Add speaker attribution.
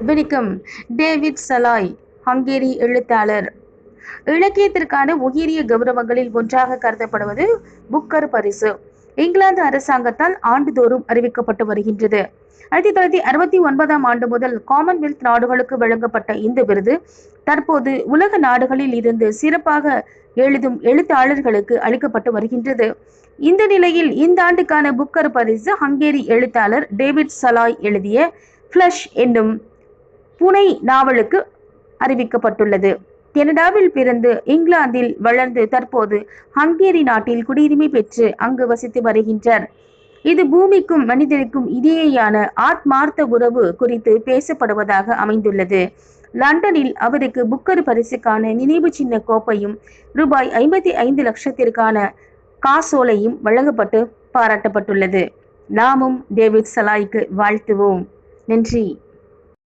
Speaker 1: வணக்கம். David Sallay, Hungary எழுத்தாளர். இலக்கியத்திற்கான உயரிய கௌரவங்களில் ஒன்றாக கருதப்படுவது புக்கர் பரிசு. இங்கிலாந்து அரசாங்கத்தால் ஆண்டுதோறும் அறிவிக்கப்பட்டு வருகின்றது. 1969 முதல் காமன்வெல்த் நாடுகளுக்கு வழங்கப்பட்ட இந்த விருது தற்போது உலக நாடுகளில் இருந்து சிறப்பாக எழுதும் எழுத்தாளர்களுக்கு அளிக்கப்பட்டு வருகின்றது. இந்த நிலையில் இந்த ஆண்டுக்கான புக்கர் பரிசு ஹங்கேரி எழுத்தாளர் டேவிட் சலாய் எழுதிய ஃப்ளஷ் என்னும் புனை நாவலுக்கு அறிவிக்கப்பட்டுள்ளது. கனடாவில் பிறந்து இங்கிலாந்தில் வளர்ந்து தற்போது ஹங்கேரி நாட்டில் குடியுரிமை பெற்று அங்கு வசித்து வருகின்றார். இது பூமிக்கும் மனிதனுக்கும் இடையேயான ஆத்மார்த்த உறவு குறித்து பேசப்படுவதாக அமைந்துள்ளது. லண்டனில் அவருக்கு புக்கர் பரிசுக்கான நினைவு சின்ன கோப்பையும் ரூபாய் 55 லட்சத்திற்கான காசோலையும் வழங்கப்பட்டு பாராட்டப்பட்டுள்ளது. நாமும் டேவிட் சலாய்க்கு வாழ்த்துவோம். நன்றி.